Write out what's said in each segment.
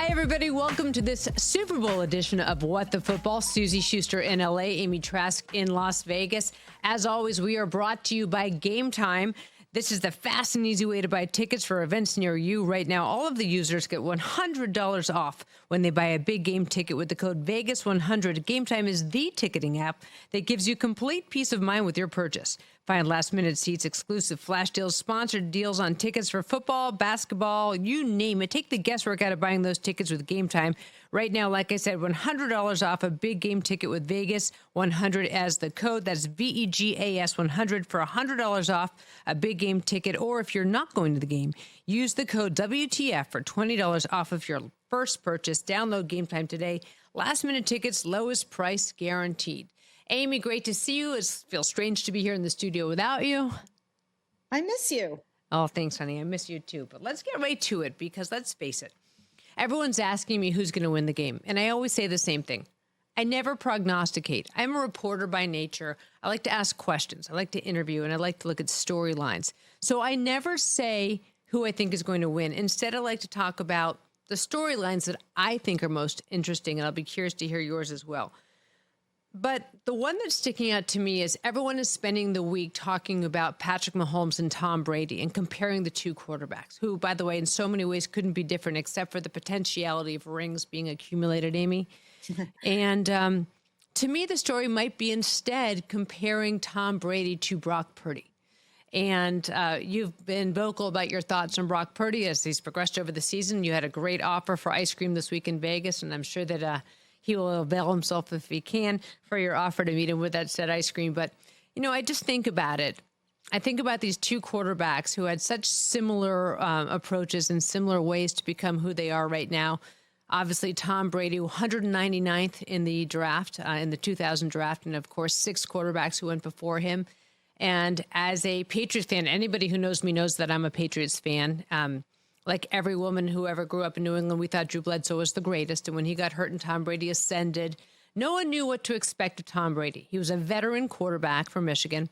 everybody. Welcome to this Super Bowl edition of What the Football. Suzy Shuster in LA, Amy Trask in Las Vegas. As always, we are brought to you by Game Time. This is the fast and easy way to buy tickets for events near you. Right now, all of the users get $100 off when they buy a big game ticket with the code Vegas100. Game Time is the ticketing app that gives you complete peace of mind with your purchase. Find last-minute seats, exclusive flash deals, sponsored deals on tickets for football, basketball, you name it. Take the guesswork out of buying those tickets with Game Time. Right now, like I said, $100 off a big game ticket with Vegas 100 as the code. That's VEGAS 100 for $100 off a big game ticket. Or if you're not going to the game, use the code WTF for $20 off of your first purchase. Download Game Time today. Last-minute tickets, lowest price guaranteed. Amy, great to see you. It feels strange to be here in the studio without you. I miss you. Oh, thanks, honey. I miss you too. But let's get right to it because let's face it. Everyone's asking me who's going to win the game. And I always say the same thing. I never prognosticate. I'm a reporter by nature. I like to ask questions. I like to interview, and I like to look at storylines. So I never say who I think is going to win. Instead, I like to talk about the storylines that I think are most interesting, and I'll be curious to hear yours as well. But the one that's sticking out to me is everyone is spending the week talking about Patrick Mahomes and Tom Brady and comparing the two quarterbacks, who, by the way, in so many ways couldn't be different except for the potentiality of rings being accumulated, Amy. And to me, the story might be instead comparing Tom Brady to Brock Purdy. And you've been vocal about your thoughts on Brock Purdy as he's progressed over the season. You had a great offer for ice cream this week in Vegas, and I'm sure that he will avail himself, if he can, for your offer to meet him with that said ice cream. But, you know, I just think about it. I think about these two quarterbacks who had such similar approaches and similar ways to become who they are right now. Obviously, Tom Brady, 199th in the draft, in the 2000 draft, and, of course, 6 quarterbacks who went before him. And as a Patriots fan, anybody who knows me knows that I'm a Patriots fan. Like every woman who ever grew up in New England, we thought Drew Bledsoe was the greatest. And when he got hurt and Tom Brady ascended, no one knew what to expect of Tom Brady. He was a veteran quarterback from Michigan,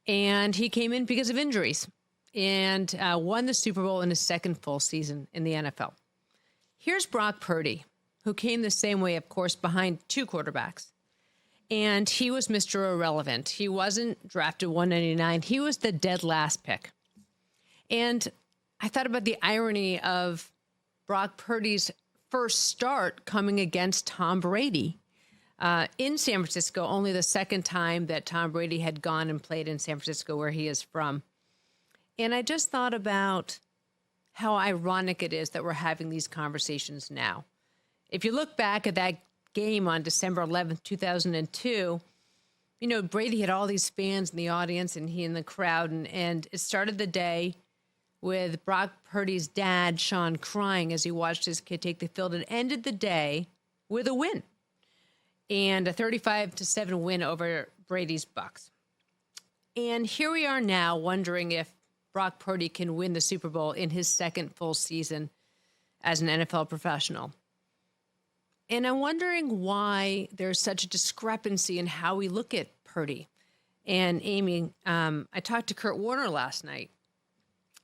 and he came in because of injuries and won the Super Bowl in his second full season in the NFL. Here's Brock Purdy, who came the same way, of course, behind 2 quarterbacks. And he was Mr. Irrelevant. He wasn't drafted 199. He was the dead last pick. And I thought about the irony of Brock Purdy's first start coming against Tom Brady in San Francisco, only the second time that Tom Brady had gone and played in San Francisco, where he is from. And I just thought about how ironic it is that we're having these conversations now. If you look back at that game on December 11th, 2002, you know, Brady had all these fans in the audience and he in the crowd, and it started the day with Brock Purdy's dad, Sean, crying as he watched his kid take the field, and ended the day with a win and a 35-7 win over Brady's Bucks. And here we are now wondering if Brock Purdy can win the Super Bowl in his second full season as an NFL professional. And I'm wondering why there's such a discrepancy in how we look at Purdy. And Amy, I talked to Kurt Warner last night.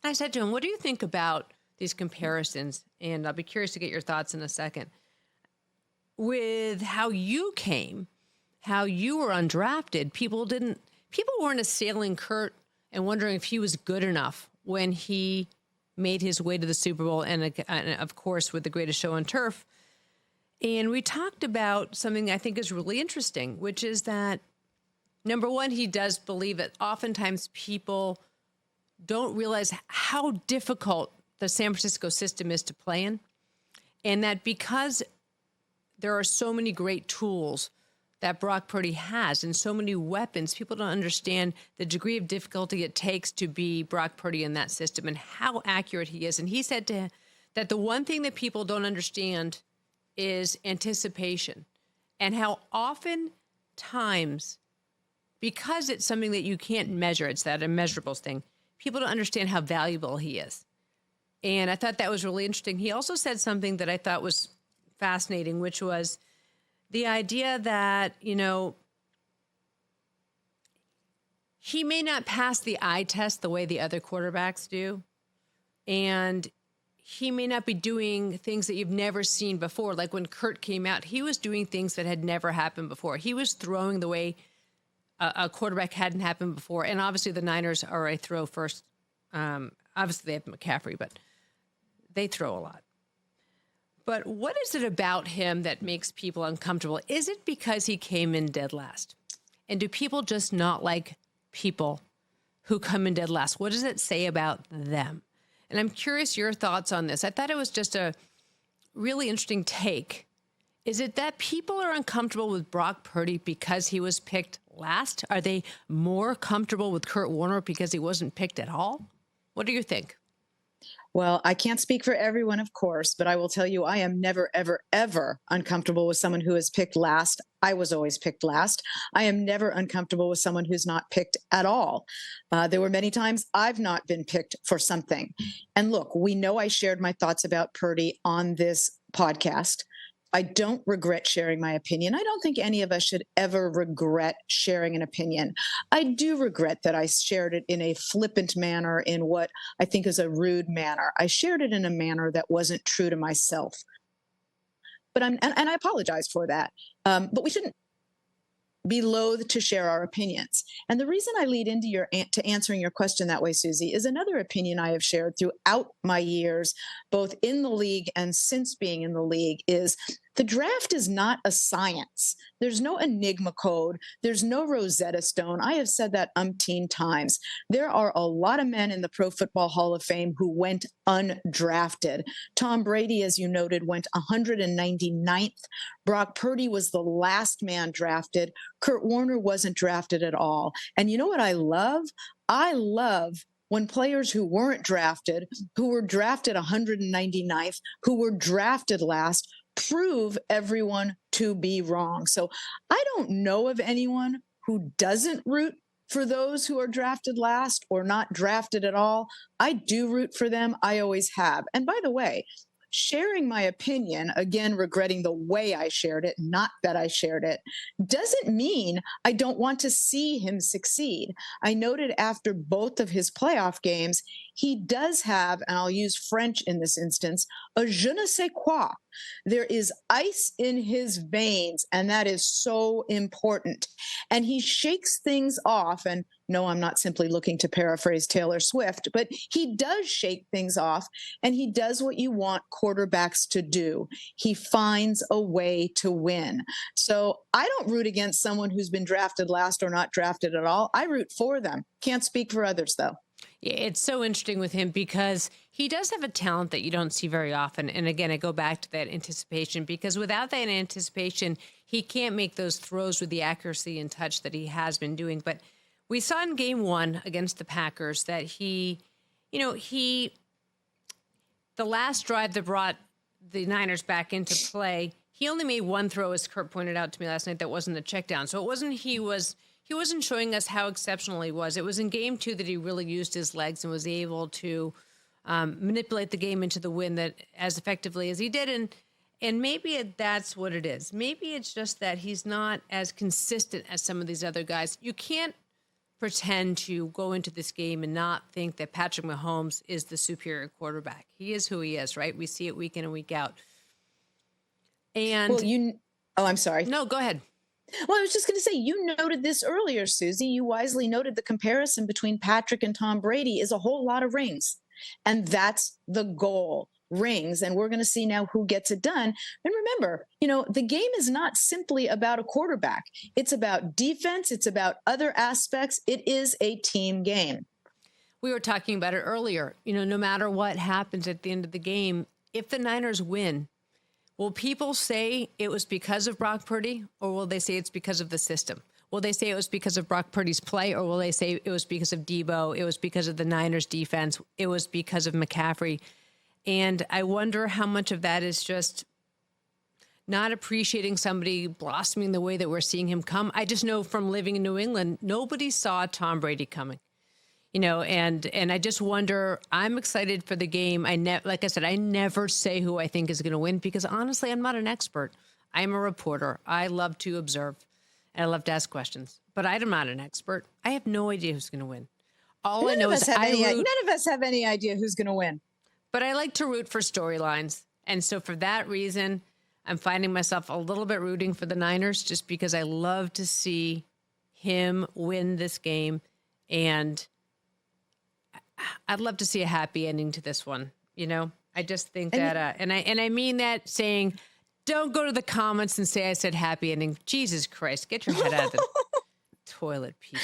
I said to him, what do you think about these comparisons? And I'll be curious to get your thoughts in a second. With how you came, how you were undrafted, people weren't assailing Kurt and wondering if he was good enough when he made his way to the Super Bowl and of course, with the greatest show on turf. And we talked about something I think is really interesting, which is that, number one, he does believe that oftentimes people don't realize how difficult the San Francisco system is to play in, and that because there are so many great tools that Brock Purdy has and so many weapons, people don't understand the degree of difficulty it takes to be Brock Purdy in that system and how accurate he is. And he said that the one thing that people don't understand is anticipation, and how often times, because it's something that you can't measure, it's that immeasurables thing, people don't understand how valuable he is. And I thought that was really interesting. He also said something that I thought was fascinating, which was the idea that, you know, he may not pass the eye test the way the other quarterbacks do. And he may not be doing things that you've never seen before. Like when Kurt came out, he was doing things that had never happened before. He was throwing the way a quarterback hadn't happened before. And obviously the Niners are a throw first. Obviously they have McCaffrey, but they throw a lot. But what is it about him that makes people uncomfortable? Is it because he came in dead last? And do people just not like people who come in dead last? What does it say about them? And I'm curious your thoughts on this. I thought it was just a really interesting take. Is it that people are uncomfortable with Brock Purdy because he was picked last? Are they more comfortable with Kurt Warner because he wasn't picked at all? What do you think? Well, I can't speak for everyone, of course, but I will tell you, I am never, ever, ever uncomfortable with someone who is picked last. I was always picked last. I am never uncomfortable with someone who's not picked at all. There were many times I've not been picked for something. And look, we know I shared my thoughts about Purdy on this podcast. I don't regret sharing my opinion. I don't think any of us should ever regret sharing an opinion. I do regret that I shared it in a flippant manner, in what I think is a rude manner. I shared it in a manner that wasn't true to myself. But and I apologize for that. But we shouldn't be loath to share our opinions. And the reason I lead into to answering your question that way, Suzy, is another opinion I have shared throughout my years, both in the league and since being in the league, is the draft is not a science. There's no enigma code. There's no Rosetta Stone. I have said that umpteen times. There are a lot of men in the Pro Football Hall of Fame who went undrafted. Tom Brady, as you noted, went 199th. Brock Purdy was the last man drafted. Kurt Warner wasn't drafted at all. And you know what I love? I love when players who weren't drafted, who were drafted 199th, who were drafted last, prove everyone to be wrong. So I don't know of anyone who doesn't root for those who are drafted last or not drafted at all. I do root for them. I always have. And by the way, sharing my opinion, again, regretting the way I shared it, not that I shared it, doesn't mean I don't want to see him succeed. I noted after both of his playoff games, he does have, and I'll use French in this instance, a je ne sais quoi. There is ice in his veins, and that is so important. And he shakes things off. And no, I'm not simply looking to paraphrase Taylor Swift, but he does shake things off, and he does what you want quarterbacks to do. He finds a way to win. So I don't root against someone who's been drafted last or not drafted at all. I root for them. Can't speak for others, though. Yeah, it's so interesting with him because he does have a talent that you don't see very often. And again, I go back to that anticipation, because without that anticipation, he can't make those throws with the accuracy and touch that he has been doing. But we saw in game one against the Packers that the last drive that brought the Niners back into play, he only made one throw, as Kurt pointed out to me last night, that wasn't a check down. So it wasn't he wasn't showing us how exceptional he was. It was in game two that he really used his legs and was able to manipulate the game into the win that as effectively as he did. And maybe that's what it is. Maybe it's just that he's not as consistent as some of these other guys. You can't pretend to go into this game and not think that Patrick Mahomes is the superior quarterback. He is who he is, right? We see it week in and week out. And I'm sorry. No, go ahead. Well, I was just going to say, you noted this earlier, Suzy. You wisely noted the comparison between Patrick and Tom Brady is a whole lot of rings. And that's the goal, rings. And we're going to see now who gets it done. And remember, the game is not simply about a quarterback. It's about defense. It's about other aspects. It is a team game. We were talking about it earlier. No matter what happens at the end of the game, if the Niners win, will people say it was because of Brock Purdy, or will they say it's because of the system? Will they say it was because of Brock Purdy's play, or will they say it was because of Debo, it was because of the Niners defense, it was because of McCaffrey? And I wonder how much of that is just not appreciating somebody blossoming the way that we're seeing him come. I just know from living in New England, nobody saw Tom Brady coming. And I just wonder, I'm excited for the game. Like I said, I never say who I think is going to win, because honestly, I'm not an expert. I'm a reporter. I love to observe and I love to ask questions, but I'm not an expert. I have no idea who's going to win. All I know is none of us have any idea who's going to win. But I like to root for storylines. And so for that reason, I'm finding myself a little bit rooting for the Niners just because I love to see him win this game. And I'd love to see a happy ending to this one. You know, I just think that, and I mean that saying, don't go to the comments and say I said happy ending. Jesus Christ, get your head out of the toilet, people.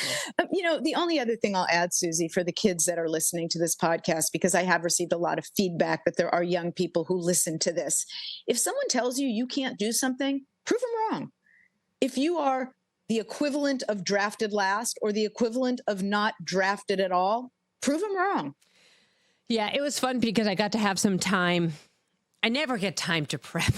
The only other thing I'll add, Suzy, for the kids that are listening to this podcast, because I have received a lot of feedback that there are young people who listen to this. If someone tells you you can't do something, prove them wrong. If you are the equivalent of drafted last or the equivalent of not drafted at all, prove them wrong. Yeah, it was fun because I got to have some time. I never get time to prep.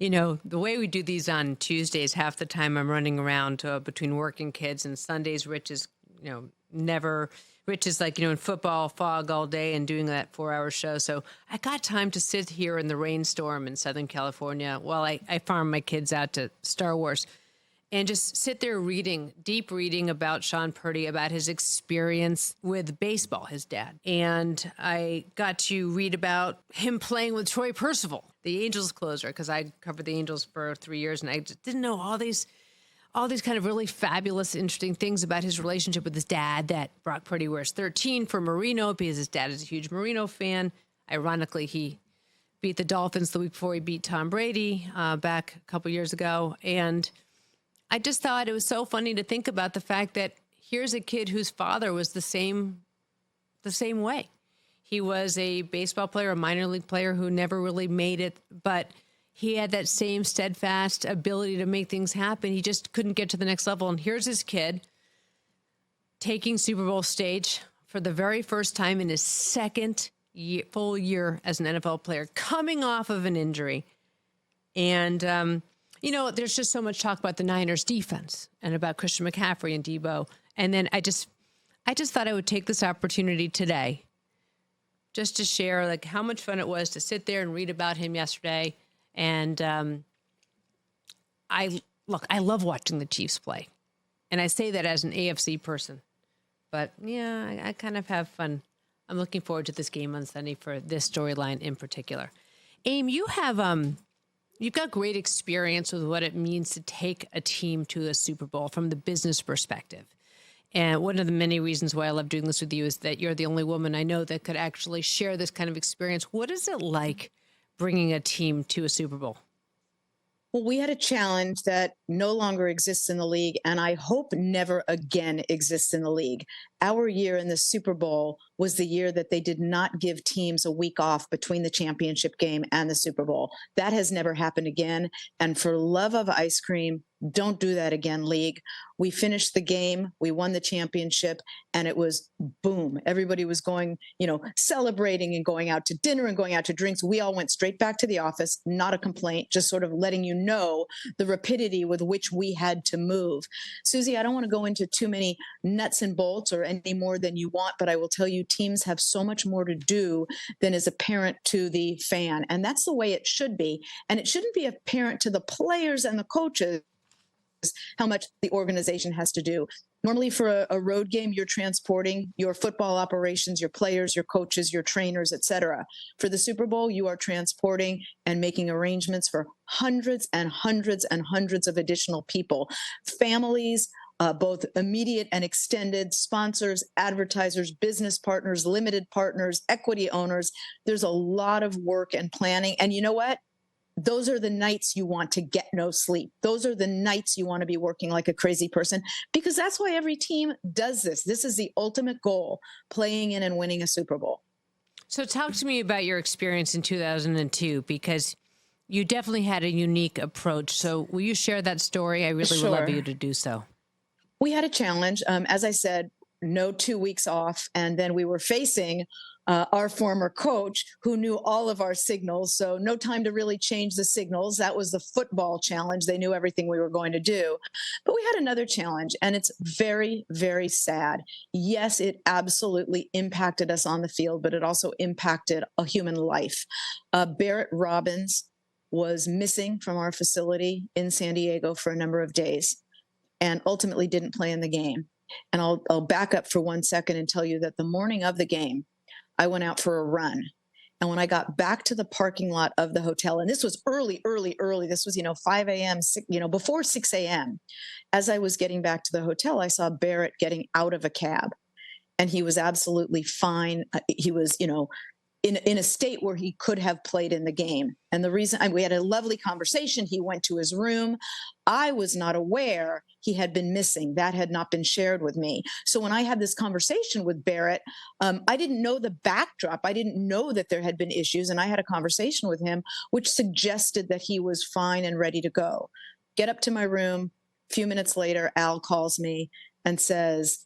You know, the way we do these on Tuesdays, half the time I'm running around between working kids, and Sundays, Rich is, Rich is like, in football fog all day and doing that 4-hour show. So I got time to sit here in the rainstorm in Southern California while I farm my kids out to Star Wars and just sit there deep reading about Sean Purdy, about his experience with baseball, his dad. And I got to read about him playing with Troy Percival, the Angels closer, because I covered the Angels for 3 years, and I just didn't know all these kind of really fabulous, interesting things about his relationship with his dad, that Brock Purdy wears 13 for Marino because his dad is a huge Marino fan. Ironically, he beat the Dolphins the week before he beat Tom Brady back a couple years ago. And I just thought it was so funny to think about the fact that here's a kid whose father was the same way. He was a baseball player, a minor league player who never really made it, but he had that same steadfast ability to make things happen. He just couldn't get to the next level. And here's this kid taking Super Bowl stage for the very first time in his second full year as an NFL player, coming off of an injury. And, there's just so much talk about the Niners defense and about Christian McCaffrey and Debo. And then I just thought I would take this opportunity today just to share like how much fun it was to sit there and read about him yesterday. And I love watching the Chiefs play. And I say that as an AFC person. But yeah, I kind of have fun. I'm looking forward to this game on Sunday for this storyline in particular. Aim, you have you've got great experience with what it means to take a team to a Super Bowl from the business perspective. And one of the many reasons why I love doing this with you is that you're the only woman I know that could actually share this kind of experience. What is it like bringing a team to a Super Bowl? Well, we had a challenge that no longer exists in the league, and I hope never again exists in the league. Our year in the Super Bowl was the year that they did not give teams a week off between the championship game and the Super Bowl. That has never happened again. And for love of ice cream, don't do that again, league. We finished the game, we won the championship, and it was boom. Everybody was going, celebrating and going out to dinner and going out to drinks. We all went straight back to the office, not a complaint, just sort of letting you know the rapidity with which we had to move. Suzy, I don't want to go into too many nuts and bolts or any more than you want, but I will tell you teams have so much more to do than is apparent to the fan. And that's the way it should be. And it shouldn't be apparent to the players and the coaches how much the organization has to do. Normally for a road game, you're transporting your football operations, your players, your coaches, your trainers, etc. For the Super Bowl, you are transporting and making arrangements for hundreds and hundreds and hundreds of additional people, families, both immediate and extended, sponsors, advertisers, business partners, limited partners, equity owners. There's a lot of work and planning. And you know what? Those are the nights you want to get no sleep. Those are the nights you want to be working like a crazy person, because that's why every team does this. This is the ultimate goal, playing in and winning a Super Bowl. So talk to me about your experience in 2002, because you definitely had a unique approach. So will you share that story? I really would love you to do so. We had a challenge. As I said, no 2 weeks off. And then we were facing our former coach who knew all of our signals. So no time to really change the signals. That was the football challenge. They knew everything we were going to do. But we had another challenge, and it's very, very sad. Yes, it absolutely impacted us on the field, but it also impacted a human life. Barret Robbins was missing from our facility in San Diego for a number of days and ultimately didn't play in the game. And I'll back up for 1 second and tell you that the morning of the game, I went out for a run. And when I got back to the parking lot of the hotel, and this was early, this was, 5 a.m., before 6 a.m. As I was getting back to the hotel, I saw Barret getting out of a cab, and he was absolutely fine. He was, in a state where he could have played in the game. And the reason, we had a lovely conversation. He went to his room. I was not aware he had been missing. That had not been shared with me. So when I had this conversation with Barret, I didn't know the backdrop. I didn't know that there had been issues. And I had a conversation with him, which suggested that he was fine and ready to go. Get up to my room. A few minutes later, Al calls me and says,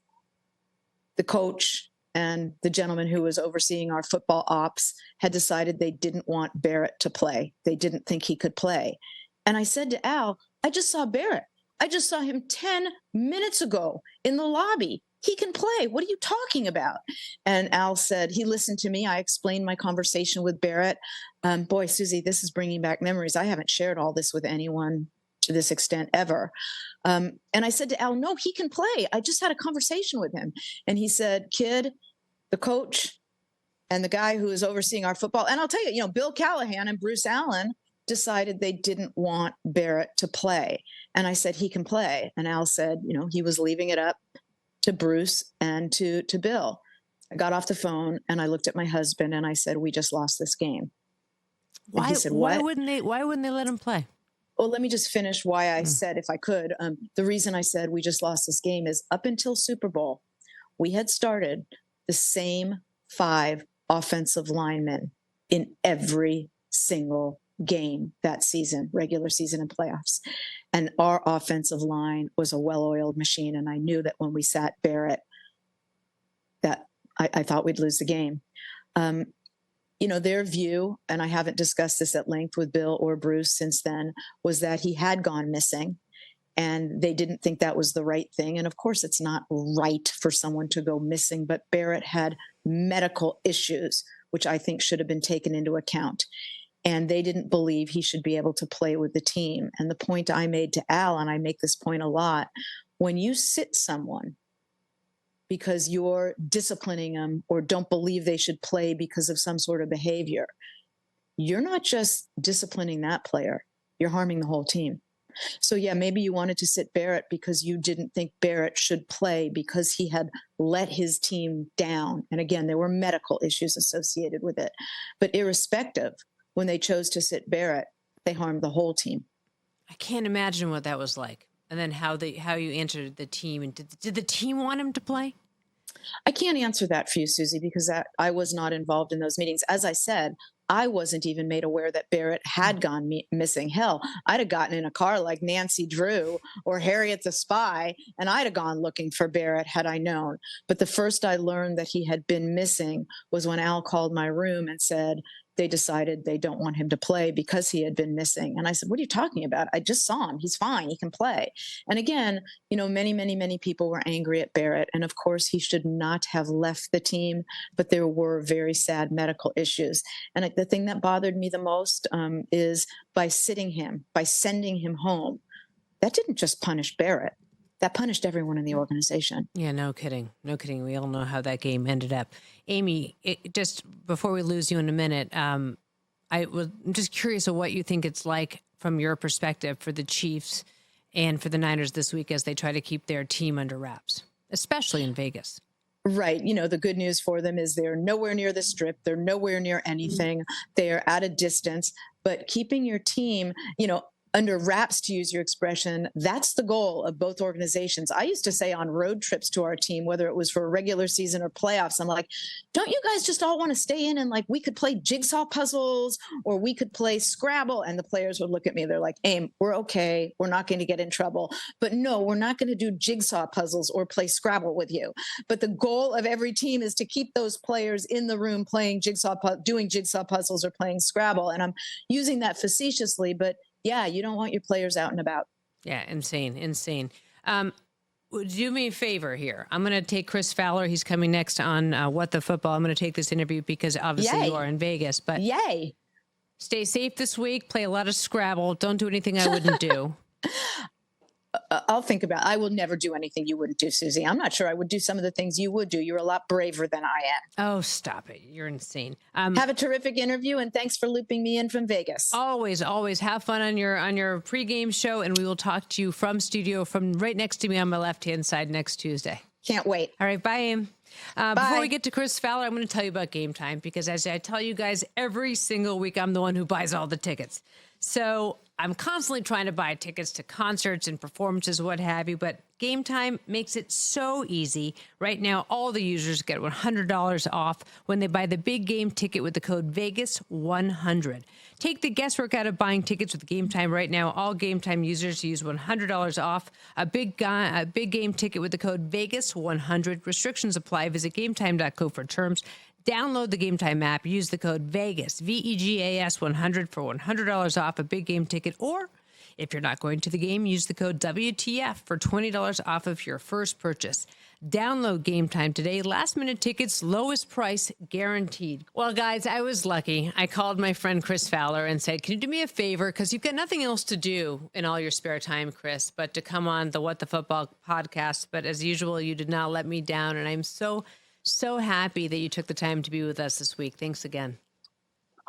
the coach and the gentleman who was overseeing our football ops had decided they didn't want Barret to play. They didn't think he could play. And I said to Al, I just saw Barret. I just saw him 10 minutes ago in the lobby. He can play. What are you talking about? And Al said, he listened to me. I explained my conversation with Barret. Boy, Suzy, this is bringing back memories. I haven't shared all this with anyone to this extent ever. And I said to Al, no, he can play. I just had a conversation with him. And he said, kid, the coach and the guy who is overseeing our football, and I'll tell you, Bill Callahan and Bruce Allen decided they didn't want Barret to play. And I said, he can play. And Al said, he was leaving it up to Bruce and to Bill. I got off the phone and I looked at my husband and I said, we just lost this game. And Why? he said, why what? wouldn't they let him play? Well, let me just finish why I said, if I could. The reason I said we just lost this game is up until Super Bowl, we had started the same 5 offensive linemen in every single game that season, regular season and playoffs. And our offensive line was a well-oiled machine. And I knew that when we sat Barret, that I thought we'd lose the game. Their view, and I haven't discussed this at length with Bill or Bruce since then, was that he had gone missing and they didn't think that was the right thing. And of course, it's not right for someone to go missing, but Barret had medical issues, which I think should have been taken into account. And they didn't believe he should be able to play with the team. And the point I made to Al, and I make this point a lot, when you sit someone because you're disciplining them or don't believe they should play because of some sort of behavior, you're not just disciplining that player, you're harming the whole team. So yeah, maybe you wanted to sit Barret because you didn't think Barret should play because he had let his team down. And again, there were medical issues associated with it. But irrespective, when they chose to sit Barret, they harmed the whole team. I can't imagine what that was like. And then how you answered the team. And did the team want him to play? I can't answer that for you, Suzy, because I was not involved in those meetings. As I said, I wasn't even made aware that Barret had gone missing. Hell, I'd have gotten in a car like Nancy Drew or Harriet the Spy, and I'd have gone looking for Barret had I known. But the first I learned that he had been missing was when Al called my room and said, they decided they don't want him to play because he had been missing. And I said, what are you talking about? I just saw him. He's fine. He can play. And again, many people were angry at Barret. And of course, he should not have left the team, but there were very sad medical issues. And the thing that bothered me the most is by sending him home, that didn't just punish Barret. That punished everyone in the organization. Yeah, no kidding. No kidding. We all know how that game ended up. Amy, just before we lose you in a minute, I'm just curious of what you think it's like from your perspective for the Chiefs and for the Niners this week as they try to keep their team under wraps, especially in Vegas. Right. The good news for them is they're nowhere near the Strip. They're nowhere near anything. They are at a distance. But keeping your team, under wraps, to use your expression, that's the goal of both organizations. I used to say on road trips to our team, whether it was for a regular season or playoffs, I'm like, don't you guys just all want to stay in and we could play jigsaw puzzles or we could play Scrabble? And the players would look at me. They're like, Aim, we're okay. We're not going to get in trouble. But no, we're not going to do jigsaw puzzles or play Scrabble with you. But the goal of every team is to keep those players in the room playing doing jigsaw puzzles or playing Scrabble. And I'm using that facetiously, but yeah, you don't want your players out and about. Yeah, insane. Do me a favor here. I'm going to take Chris Fowler. He's coming next on What the Football. I'm going to take this interview because obviously you are in Vegas. But yay! Stay safe this week. Play a lot of Scrabble. Don't do anything I wouldn't do. I'll think about it. I will never do anything you wouldn't do, Suzy. I'm not sure I would do some of the things you would do. You're a lot braver than I am. Oh, stop it. You're insane. Have a terrific interview, and thanks for looping me in from Vegas. Always have fun on your pregame show, and we will talk to you from studio from right next to me on my left-hand side next Tuesday. Can't wait. All right, bye, Aim. Bye. Before we get to Chris Fowler, I'm going to tell you about Game Time, because as I tell you guys every single week, I'm the one who buys all the tickets. So I'm constantly trying to buy tickets to concerts and performances, what have you, but Game Time makes it so easy. Right now, all the users get $100 off when they buy the big game ticket with the code Vegas100. Take the guesswork out of buying tickets with Game Time right now. All Game Time users use $100 off a big game ticket with the code Vegas100. Restrictions apply. Visit GameTime.co for terms. Download the Game Time app. Use the code VEGAS, VEGAS 100 for $100 off a big game ticket. Or if you're not going to the game, use the code WTF for $20 off of your first purchase. Download Game Time today. Last minute tickets, lowest price guaranteed. Well, guys, I was lucky. I called my friend Chris Fowler and said, can you do me a favor? Because you've got nothing else to do in all your spare time, Chris, but to come on the What the Football podcast. But as usual, you did not let me down. And I'm so happy that you took the time to be with us this week. Thanks again.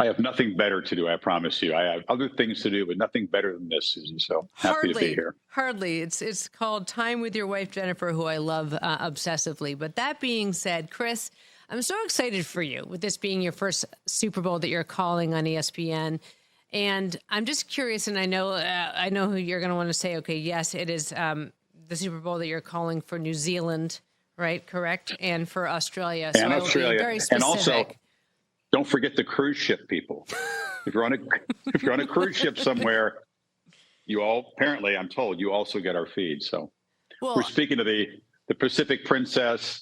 I have nothing better to do, I promise you. I have other things to do, but nothing better than this, Suzy. So happy to be here. Hardly. It's called Time with Your Wife, Jennifer, who I love obsessively. But that being said, Chris, I'm so excited for you with this being your first Super Bowl that you're calling on ESPN. And I'm just curious, and I know who you're going to want to say, okay, yes, it is the Super Bowl that you're calling for New Zealand, right? Correct? And for Australia. So and Australia. Very specific. And also, don't forget the cruise ship people. If you're on a cruise ship somewhere, you all, apparently, I'm told, you also get our feed. So we're speaking to the Pacific Princess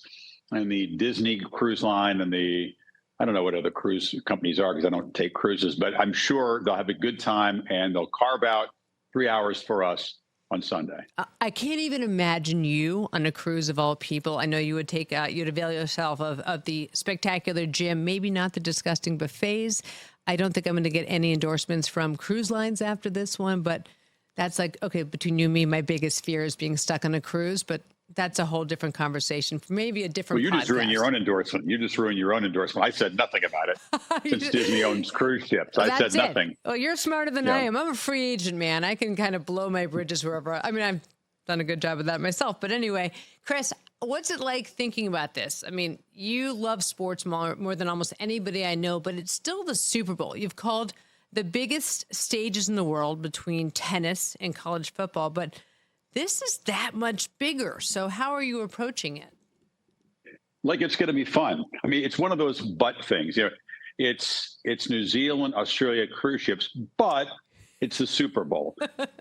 and the Disney Cruise Line and I don't know what other cruise companies are because I don't take cruises, but I'm sure they'll have a good time and they'll carve out 3 hours for us on Sunday. I can't even imagine you on a cruise of all people. I know you would you'd avail yourself of the spectacular gym, maybe not the disgusting buffets. I don't think I'm going to get any endorsements from cruise lines after this one, but that's like, okay, between you and me, my biggest fear is being stuck on a cruise, but that's a whole different conversation for maybe a different podcast. You just ruined your own endorsement. You just ruined your own endorsement. I said nothing about it since Disney owns cruise ships. I said nothing. Well, you're smarter than I am. I'm a free agent, man. I can kind of blow my bridges wherever. I've done a good job of that myself. But anyway, Chris, what's it like thinking about this? I mean, you love sports more than almost anybody I know, but it's still the Super Bowl. You've called the biggest stages in the world between tennis and college football, but this is that much bigger. So how are you approaching it? Like it's going to be fun. I mean, it's one of those but things. It's New Zealand, Australia cruise ships, but it's the Super Bowl.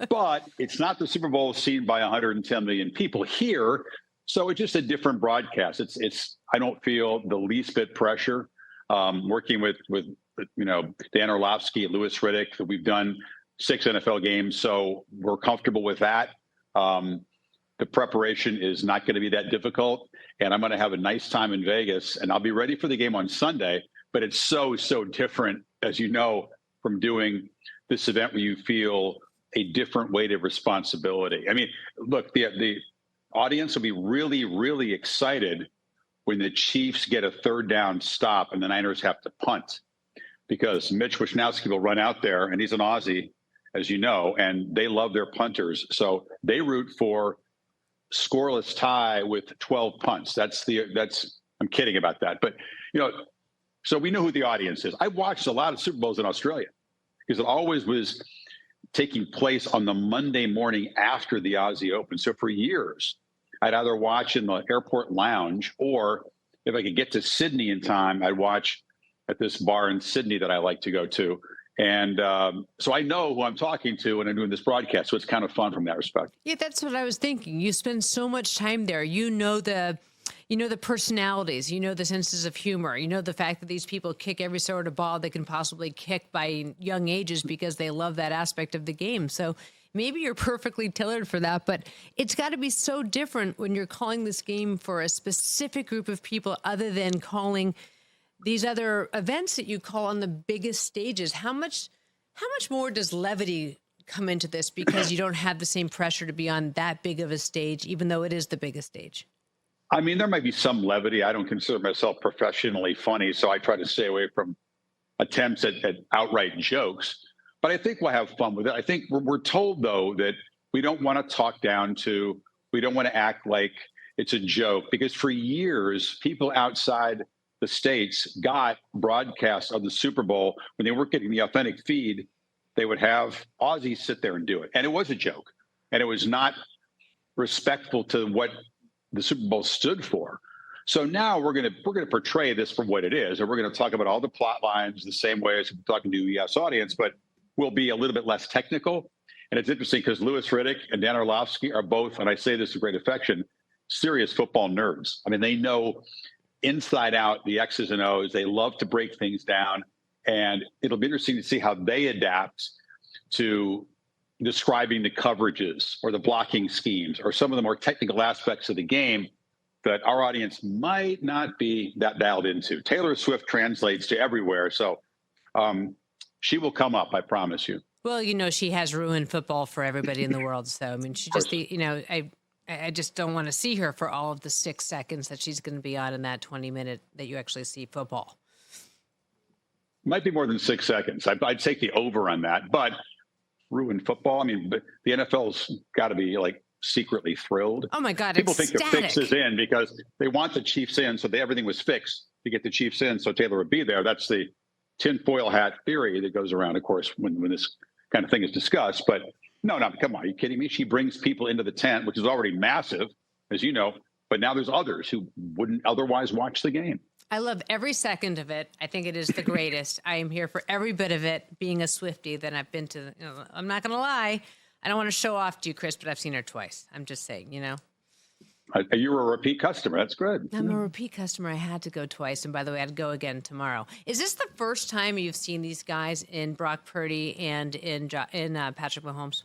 But it's not the Super Bowl seen by 110 million people here. So it's just a different broadcast. It's I don't feel the least bit pressure. Working with Dan Orlovsky, Louis Riddick, that we've done 6 NFL games, so we're comfortable with that. The preparation is not going to be that difficult, and I'm going to have a nice time in Vegas, and I'll be ready for the game on Sunday. But it's so different, as you know, from doing this event where you feel a different weight of responsibility. I mean, look, the audience will be really, really excited when the Chiefs get a 3rd down stop and the Niners have to punt, because Mitch Wishnowsky will run out there, and he's an Aussie, as you know, and they love their punters. So they root for scoreless tie with 12 punts. I'm kidding about that. But, so we know who the audience is. I watched a lot of Super Bowls in Australia because it always was taking place on the Monday morning after the Aussie Open. So for years, I'd either watch in the airport lounge, or if I could get to Sydney in time, I'd watch at this bar in Sydney that I like to go to. And so I know who I'm talking to when I'm doing this broadcast. So it's kind of fun from that respect. Yeah, that's what I was thinking. You spend so much time there. You know the personalities, the senses of humor, the fact that these people kick every sort of ball they can possibly kick by young ages because they love that aspect of the game. So maybe you're perfectly tailored for that, but it's got to be so different when you're calling this game for a specific group of people other than calling these other events that you call on the biggest stages. How much more does levity come into this because you don't have the same pressure to be on that big of a stage, even though it is the biggest stage? I mean, there might be some levity. I don't consider myself professionally funny, so I try to stay away from attempts at outright jokes. But I think we'll have fun with it. I think we're told, though, that we don't want to talk down to, we don't want to act like it's a joke, because for years, people outside the States got broadcasts of the Super Bowl. When they weren't getting the authentic feed, they would have Aussies sit there and do it. And it was a joke. And it was not respectfful to what the Super Bowl stood for. So now we're going to portray this for what it is. And we're going to talk about all the plot lines the same way as we're talking to a U.S. audience, but we'll be a little bit less technical. And it's interesting because Louis Riddick and Dan Orlovsky are both, and I say this with great affection, serious football nerds. I mean, they know inside out the X's and O's. They love to break things down. And it'll be interesting to see how they adapt to describing the coverages or the blocking schemes or some of the more technical aspects of the game that our audience might not be that dialed into. Taylor Swift translates to everywhere. So she will come up, I promise you. Well, you know, she has ruined football for everybody in the world. So, I mean, she just, you know, I just don't want to see her for all of the 6 seconds that she's going to be on in that 20-minute that you actually see football. Might be more than 6 seconds. I'd take the over on that, but ruined football. I mean, but the NFL's got to be like secretly thrilled. Oh my God. People think the fix is in because they want the Chiefs in. So everything was fixed to get the Chiefs in. So Taylor would be there. That's the tinfoil hat theory that goes around, of course, when this kind of thing is discussed. But no, come on. Are you kidding me? She brings people into the tent, which is already massive, as you know, but now there's others who wouldn't otherwise watch the game. I love every second of it. I think it is the greatest. I am here for every bit of it. Being a Swiftie, then I've been to, you know, I'm not going to lie. I don't want to show off to you, Chris, but I've seen her twice. I'm just saying, you know. You were a repeat customer. That's good. I'm a repeat customer. I had to go twice. And by the way, I'd go again tomorrow. Is this the first time you've seen these guys in Brock Purdy and in Patrick Mahomes?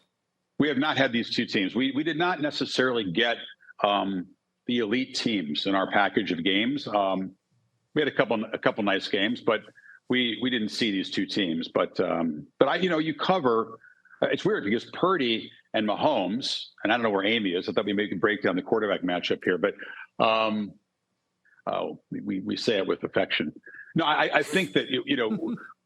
We have not had these two teams. We did not necessarily get the elite teams in our package of games. We had a couple nice games, but we didn't see these two teams. But you cover. It's weird because Purdy and Mahomes, and I don't know where Amy is. I thought we maybe could break down the quarterback matchup here, but we say it with affection. No, I think that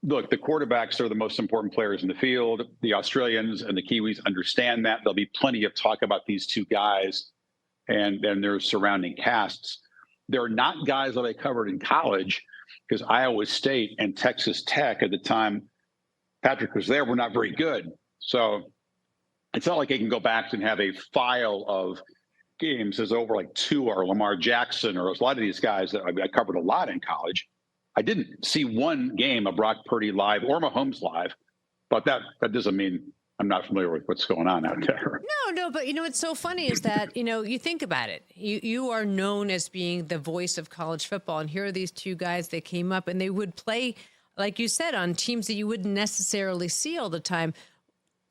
look, the quarterbacks are the most important players in the field. The Australians and the Kiwis understand that. There'll be plenty of talk about these two guys and their surrounding casts. They're not guys that I covered in college because Iowa State and Texas Tech at the time Patrick was there were not very good. So it's not like they can go back and have a file of games as over like two or Lamar Jackson or a lot of these guys that I covered a lot in college. I didn't see one game of Brock Purdy live or Mahomes live, but that doesn't mean I'm not familiar with what's going on out there. No, but what's so funny is that, you think about it. You are known as being the voice of college football, and here are these two guys that came up, and they would play, like you said, on teams that you wouldn't necessarily see all the time.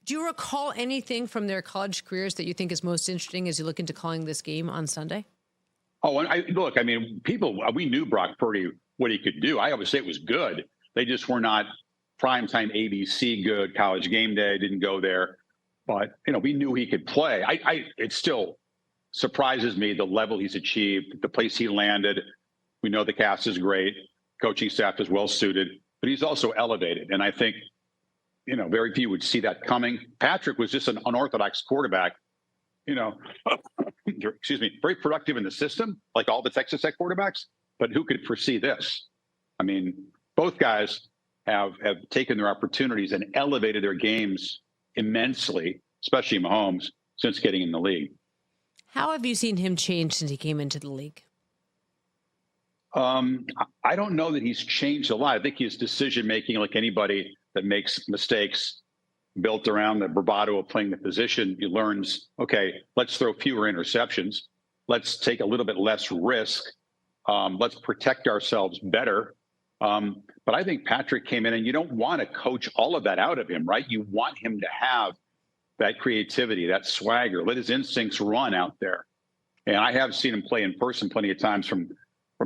Do you recall anything from their college careers that you think is most interesting as you look into calling this game on Sunday? Oh, and we knew Brock Purdy, what he could do. I always say it was good. They just were not primetime ABC good. College Game Day didn't go there. But, we knew he could play. It still surprises me the level he's achieved, the place he landed. We know the cast is great. Coaching staff is well suited, but he's also elevated. And I think, very few would see that coming. Patrick was just an unorthodox quarterback, excuse me, very productive in the system, like all the Texas Tech quarterbacks. But who could foresee this? I mean, both guys have taken their opportunities and elevated their games immensely, especially Mahomes, since getting in the league. How have you seen him change since he came into the league? I don't know that he's changed a lot. I think his decision-making, like anybody that makes mistakes built around the bravado of playing the position, he learns, okay, let's throw fewer interceptions. Let's take a little bit less risk. Let's protect ourselves better. But I think Patrick came in, and you don't want to coach all of that out of him, right? You want him to have that creativity, that swagger, let his instincts run out there. And I have seen him play in person plenty of times from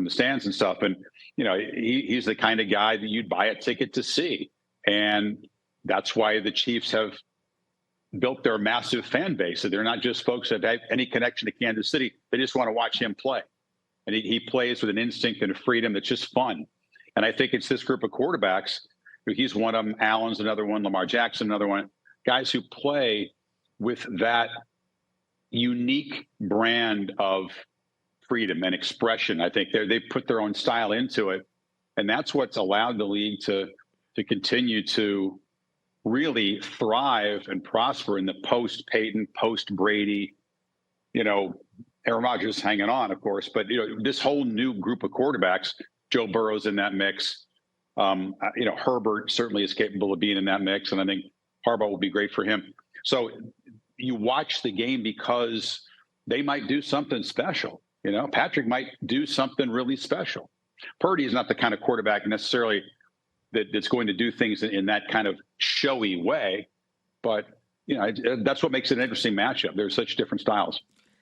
the stands and stuff. And, he's the kind of guy that you'd buy a ticket to see. And that's why the Chiefs have built their massive fan base. So they're not just folks that have any connection to Kansas City. They just want to watch him play. And he plays with an instinct and a freedom that's just fun. And I think it's this group of quarterbacks. He's one of them. Allen's another one. Lamar Jackson, another one. Guys who play with that unique brand of freedom and expression. I think they put their own style into it. And that's what's allowed the league to continue to really thrive and prosper in the post-Peyton, post-Brady, Aaron Rodgers hanging on, of course, but this whole new group of quarterbacks, Joe Burrow's in that mix. Herbert certainly is capable of being in that mix, and I think Harbaugh will be great for him. So you watch the game because they might do something special. Patrick might do something really special. Purdy is not the kind of quarterback necessarily that's going to do things in that kind of showy way, but that's what makes it an interesting matchup. There's such different styles.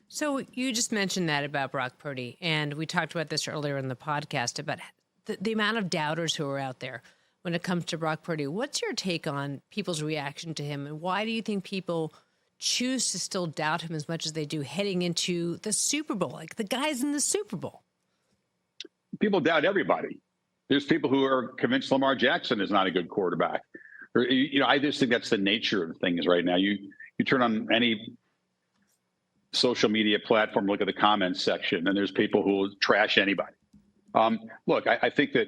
So you just mentioned that about Brock Purdy, and we talked about this earlier in the podcast about the amount of doubters who are out there when it comes to Brock Purdy. What's your take on people's reaction to him, and why do you think people choose to still doubt him as much as they do heading into the Super Bowl, like the guys in the Super Bowl? People doubt everybody. There's people who are convinced Lamar Jackson is not a good quarterback. I just think that's the nature of things right now. You turn on any social media platform, look at the comments section, and there's people who will trash anybody. Look, I think that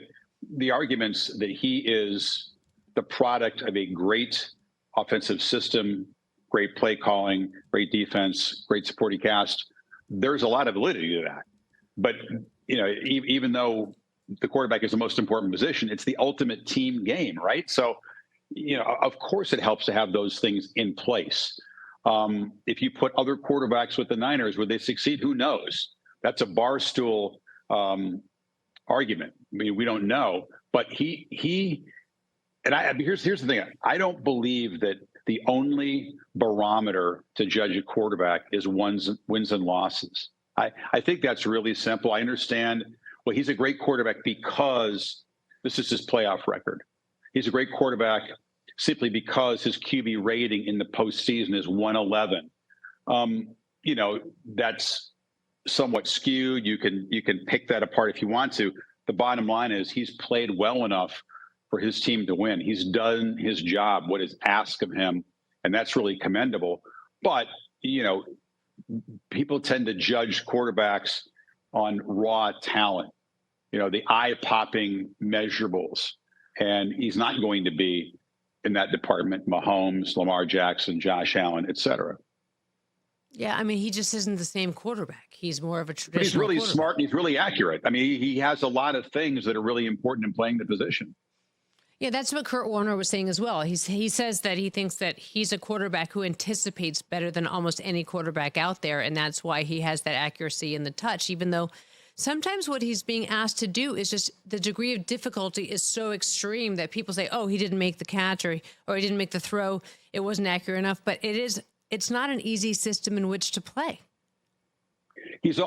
the arguments that he is the product of a great offensive system, great play calling, great defense, great supporting cast, there's a lot of validity to that. But, even though the quarterback is the most important position, it's the ultimate team game, right? So, of course it helps to have those things in place. If you put other quarterbacks with the Niners, would they succeed? Who knows? That's a barstool argument. I mean, we don't know. But here's the thing. I don't believe that the only barometer to judge a quarterback is wins and losses. I think that's really simple. I understand. Well, he's a great quarterback because this is his playoff record. He's a great quarterback simply because his QB rating in the postseason is 111. That's somewhat skewed. You can pick that apart if you want to. The bottom line is he's played well enough for his team to win. He's done his job, what is asked of him, and that's really commendable. But, people tend to judge quarterbacks on raw talent, the eye-popping measurables, and he's not going to be in that department. Mahomes, Lamar Jackson, Josh Allen, et cetera. Yeah, I mean, he just isn't the same quarterback. He's more of a traditional. But he's really smart and he's really accurate. I mean, he has a lot of things that are really important in playing the position. Yeah, that's what Kurt Warner was saying as well. He says that he thinks that he's a quarterback who anticipates better than almost any quarterback out there, and that's why he has that accuracy in the touch, even though sometimes what he's being asked to do is just the degree of difficulty is so extreme that people say, oh, he didn't make the catch or he didn't make the throw. It wasn't accurate enough, but it's not an easy system in which to play.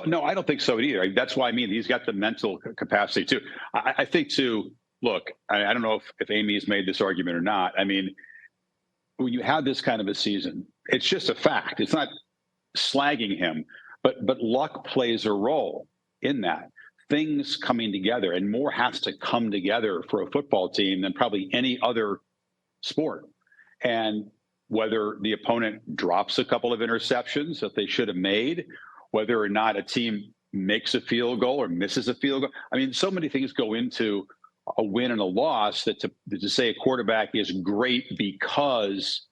No, I don't think so either. That's why he's got the mental capacity too. I think too, look, I don't know if Amy has made this argument or not. I mean, when you have this kind of a season, it's just a fact. It's not slagging him, but luck plays a role in that. Things coming together, and more has to come together for a football team than probably any other sport. And whether the opponent drops a couple of interceptions that they should have made, whether or not a team makes a field goal or misses a field goal. I mean, so many things go into a win and a loss that to say a quarterback is great because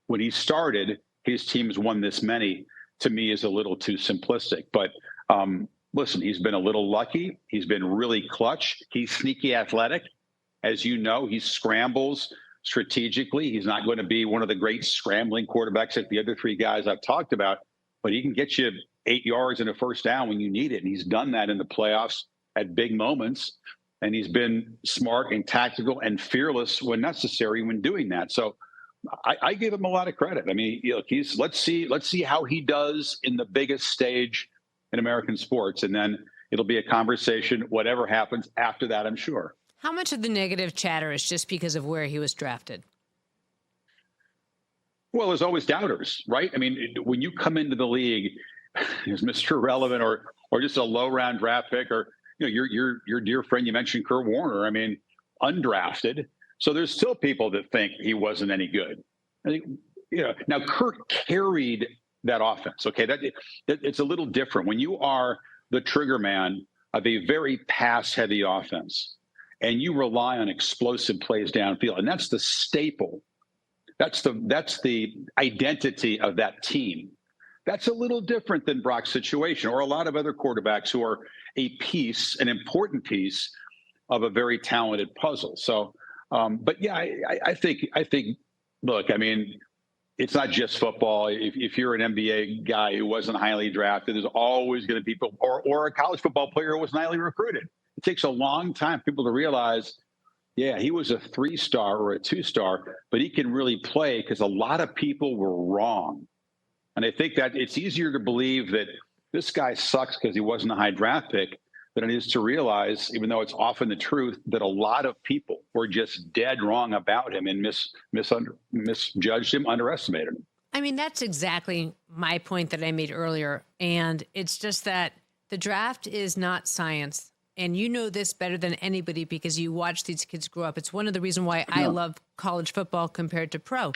when he started, his teams won this many, to me is a little too simplistic. But listen, he's been a little lucky. He's been really clutch. He's sneaky athletic. As you know, he scrambles strategically. He's not going to be one of the great scrambling quarterbacks like the other three guys I've talked about, but he can get you 8 yards and a first down when you need it. And he's done that in the playoffs at big moments. And he's been smart and tactical and fearless when necessary when doing that. So I give him a lot of credit. I mean, let's see how he does in the biggest stage in American sports. And then it'll be a conversation, whatever happens after that, I'm sure. How much of the negative chatter is just because of where he was drafted? Well, there's always doubters, right? I mean, when you come into the league as Mr. Irrelevant or just a low round draft pick, or your dear friend you mentioned, Kurt Warner. I mean, undrafted. So there's still people that think he wasn't any good. I think now Kurt carried that offense. Okay, that it's a little different when you are the trigger man of a very pass heavy offense, and you rely on explosive plays downfield, and that's the staple. That's the identity of that team. That's a little different than Brock's situation, or a lot of other quarterbacks who are an important piece of a very talented puzzle. So, but yeah, I think. Look, I mean, it's not just football. If you're an NBA guy who wasn't highly drafted, there's always going to be people, or a college football player who was highly recruited. It takes a long time for people to realize, yeah, he was a 3-star or a 2-star, but he can really play, because a lot of people were wrong. And I think that it's easier to believe that this guy sucks because he wasn't a high draft pick than it is to realize, even though it's often the truth, that a lot of people were just dead wrong about him and misjudged him, underestimated him. I mean, that's exactly my point that I made earlier. And it's just that the draft is not science. And you know this better than anybody because you watch these kids grow up. It's one of the reasons why I love college football compared to pro,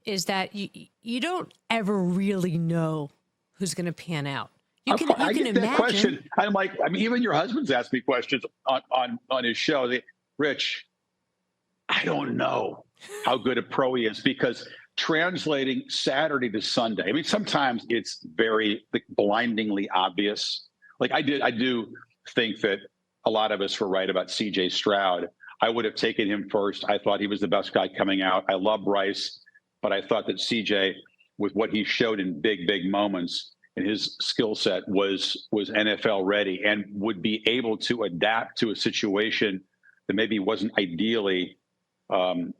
is that you don't ever really know who's going to pan out. You can imagine. That question. I'm like, I mean, even your husband's asked me questions on his show. Rich, I don't know how good a pro he is, because translating Saturday to Sunday, I mean, sometimes it's very blindingly obvious. Like I do think that a lot of us were right about CJ Stroud. I would have taken him first. I thought he was the best guy coming out. I love Bryce, but I thought that CJ, with what he showed in big moments, and his skill set was NFL ready and would be able to adapt to a situation that maybe wasn't ideally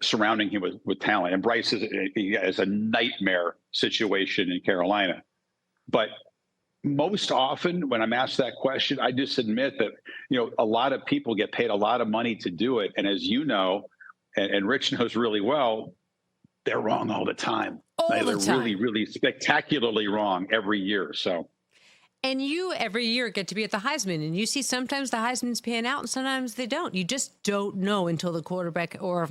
surrounding him with talent. And Bryce is a nightmare situation in Carolina. But most often when I'm asked that question, I just admit that, a lot of people get paid a lot of money to do it. And as you know, and Rich knows really well, they're wrong all the time. They're really, really spectacularly wrong every year. So, and you every year get to be at the Heisman, and you see sometimes the Heisman's pan out and sometimes they don't. You just don't know until the quarterback or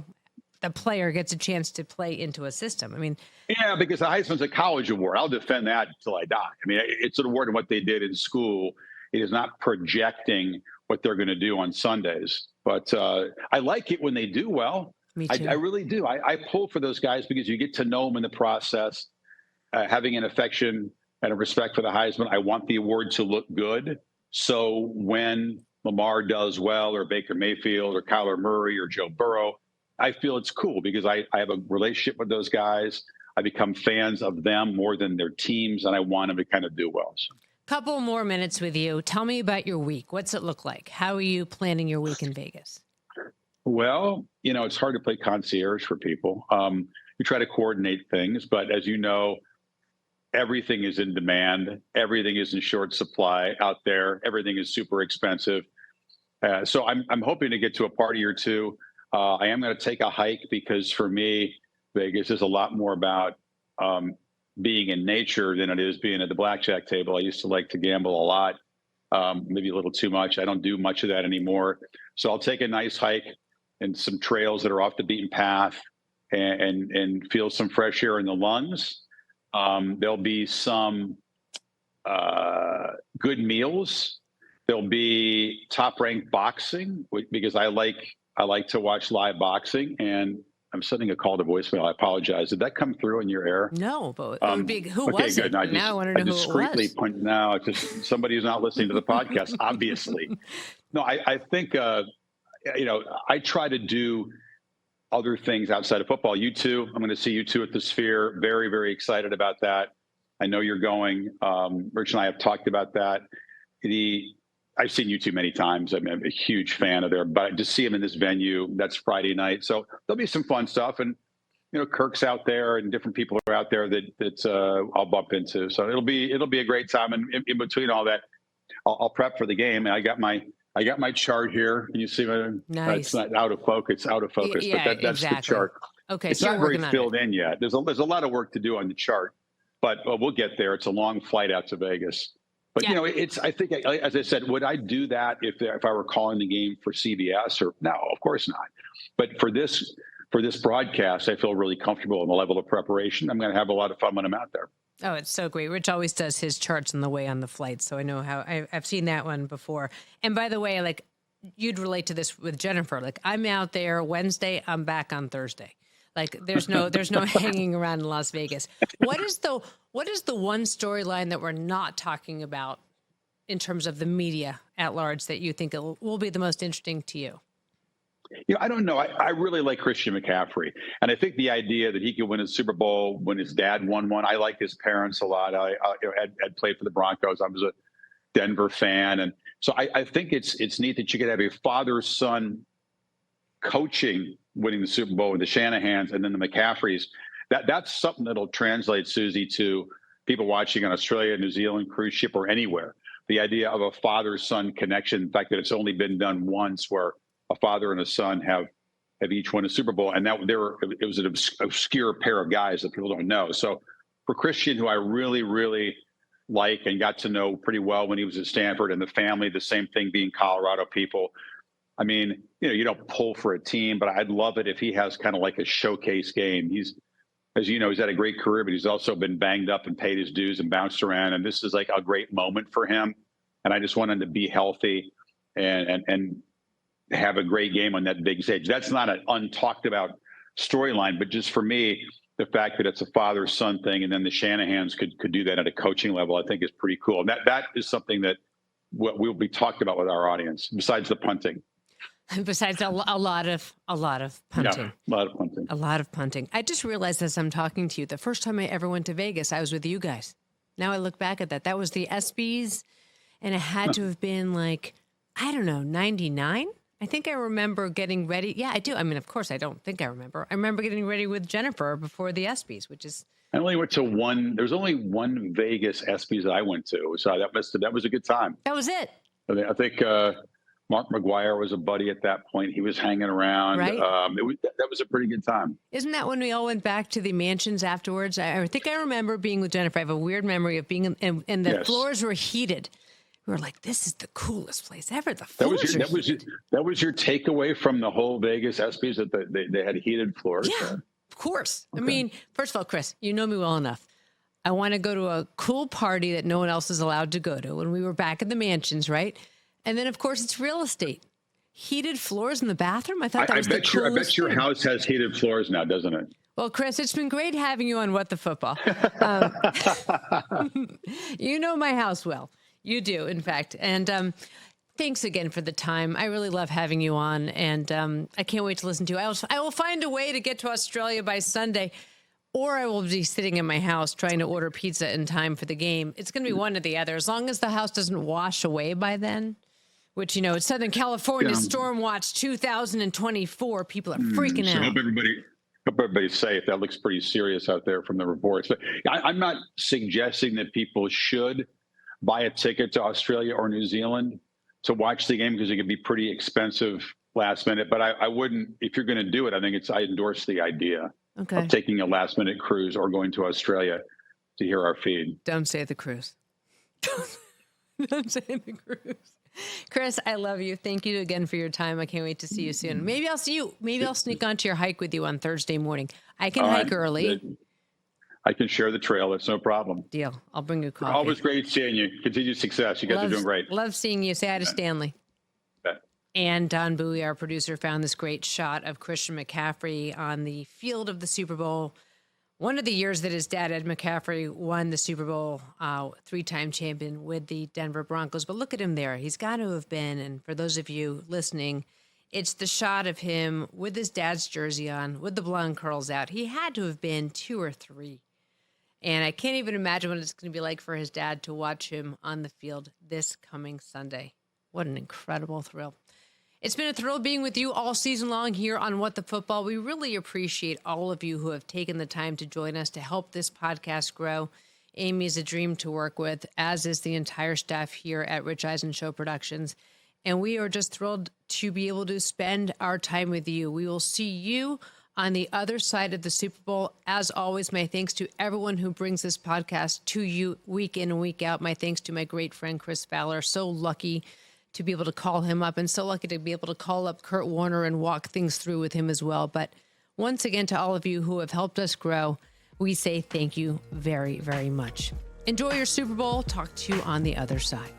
the player gets a chance to play into a system. I mean, yeah, because the Heisman's a college award. I'll defend that until I die. I mean, it's an award of what they did in school. It is not projecting what they're going to do on Sundays. But I like it when they do well. Me too. I really do. I pull for those guys because you get to know them in the process. Having an affection and a respect for the Heisman, I want the award to look good. So when Lamar does well, or Baker Mayfield, or Kyler Murray, or Joe Burrow, I feel it's cool because I have a relationship with those guys. I become fans of them more than their teams, and I want them to kind of do well. So. Couple more minutes with you. Tell me about your week. What's it look like? How are you planning your week in Vegas? Well, it's hard to play concierge for people. You try to coordinate things, but as you know, everything is in demand. Everything is in short supply out there. Everything is super expensive. So I'm hoping to get to a party or two. I am going to take a hike because for me, Vegas is a lot more about being in nature than it is being at the blackjack table. I used to like to gamble a lot, maybe a little too much. I don't do much of that anymore. So I'll take a nice hike and some trails that are off the beaten path and feel some fresh air in the lungs. There'll be some good meals. There'll be top-ranked boxing because I like to watch live boxing, and I'm sending a call to voicemail. I apologize. Did that come through in your air? No, but it would be, who was good. it? Now I want to know who it was. No, it's just somebody who's not listening to the podcast, obviously. No, I think, I try to do other things outside of football. You too. I'm going to see you two at the Sphere. Very, very excited about that. I know you're going. Rich and I have talked about that. I've seen you two many times. I'm a huge fan of but to see him in this venue, that's Friday night. So there'll be some fun stuff. And, Kirk's out there and different people are out there that I'll bump into. So it'll be a great time. And in between all that, I'll prep for the game. And I got my chart here. Can you see my, nice. It's not out of focus, Yeah, but that's exactly the chart. Okay, It's so not you're very working on filled it. in yet. There's a lot of work to do on the chart, but we'll get there. It's a long flight out to Vegas. But Yeah. I think, as I said, would I do that if I were calling the game for CBS? Or no, of course not. But for this broadcast, I feel really comfortable in the level of preparation. I'm going to have a lot of fun when I'm out there. Oh, it's so great. Rich always does his charts on the way on the flight, so I know how I've seen that one before. And by the way, like you'd relate to this with Jennifer. Like I'm out there Wednesday, I'm back on Thursday. Like there's no hanging around in Las Vegas. What is the one storyline that we're not talking about in terms of the media at large that you think will be the most interesting to you? I don't know. I really like Christian McCaffrey. And I think the idea that he could win a Super Bowl when his dad won one, I like his parents a lot. I had played for the Broncos. I was a Denver fan. And so I think it's neat that you could have a father-son coaching winning the Super Bowl with the Shanahans and then the McCaffreys. That's something that'll translate, Suzy, to people watching on Australia, New Zealand, cruise ship, or anywhere. The idea of a father-son connection, the fact that it's only been done once where a father and a son have each won a Super Bowl. And it was an obscure pair of guys that people don't know. So for Christian, who I really, really like and got to know pretty well when he was at Stanford, and the family, the same thing, being Colorado people. I mean, you don't pull for a team, but I'd love it if he has kind of like a showcase game. He's, as you know, he's had a great career, but he's also been banged up and paid his dues and bounced around. And this is like a great moment for him. And I just want him to be healthy and have a great game on that big stage. That's not an untalked about storyline, but just for me, the fact that it's a father-son thing, and then the Shanahans could do that at a coaching level, I think is pretty cool. And that is something that will be talked about with our audience, besides the punting. Besides a lot of punting. Yeah, a lot of punting. A lot of punting. I just realized as I'm talking to you, the first time I ever went to Vegas, I was with you guys. Now I look back at that. That was the ESPN'S, and it had to have been like, I don't know, 99? I think I remember getting ready. Yeah, I do. I mean, of course, I don't think I remember. I remember getting ready with Jennifer before the ESPYs, which is... I only went to one. There was only one Vegas ESPYs that I went to. So that was a good time. That was it. I think Mark McGuire was a buddy at that point. He was hanging around. Right. That was a pretty good time. Isn't that when we all went back to the mansions afterwards? I think I remember being with Jennifer. I have a weird memory of being and the Yes. floors were heated. We were like, this is the coolest place ever. The That floors was your takeaway from the whole Vegas ESPYs, that they had heated floors. Yeah, of course. Okay. I mean, first of all, Chris, you know me well enough. I want to go to a cool party that no one else is allowed to go to when we were back in the mansions, right? And then, of course, it's real estate. Heated floors in the bathroom? I thought that was the coolest I bet your thing. house has heated floors now, doesn't it? Well, Chris, it's been great having you on What the Football. You know my house well. You do, in fact. And thanks again for the time. I really love having you on, and I can't wait to listen to you. I will find a way to get to Australia by Sunday, or I will be sitting in my house trying to order pizza in time for the game. It's going to be one or the other, as long as the house doesn't wash away by then, which, you know, it's Southern California, Storm Watch 2024. People are freaking out. Hope everybody's safe. That looks pretty serious out there from the reports. But I'm not suggesting that people should buy a ticket to Australia or New Zealand to watch the game, because it could be pretty expensive last minute. But I wouldn't, if you're going to do it, I endorse the idea of taking a last minute cruise or going to Australia to hear our feed. Don't say the cruise. Don't say the cruise. Chris, I love you. Thank you again for your time. I can't wait to see you soon. Maybe I'll see you. Maybe I'll sneak onto your hike with you on Thursday morning. I can hike early. I can share the trail. It's no problem. Deal. I'll bring you coffee. Always great seeing you. Continued success. You guys are doing great. Love seeing you. Say hi to Stanley. Bet. And Don Bowie, our producer, found this great shot of Christian McCaffrey on the field of the Super Bowl. One of the years that his dad, Ed McCaffrey, won the Super Bowl, three-time champion with the Denver Broncos. But look at him there. He's got to have been, and for those of you listening, it's the shot of him with his dad's jersey on, with the blonde curls out. He had to have been 2 or 3. And I can't even imagine what it's going to be like for his dad to watch him on the field this coming Sunday. What an incredible thrill. It's been a thrill being with you all season long here on What the Football. We really appreciate all of you who have taken the time to join us to help this podcast grow. Amy is a dream to work with, as is the entire staff here at Rich Eisen Show Productions. And we are just thrilled to be able to spend our time with you. We will see you on the other side of the Super Bowl. As always, my thanks to everyone who brings this podcast to you week in and week out. My thanks to my great friend, Chris Fowler. So lucky to be able to call him up, and so lucky to be able to call up Kurt Warner and walk things through with him as well. But once again, to all of you who have helped us grow, we say thank you very, very much. Enjoy your Super Bowl. Talk to you on the other side.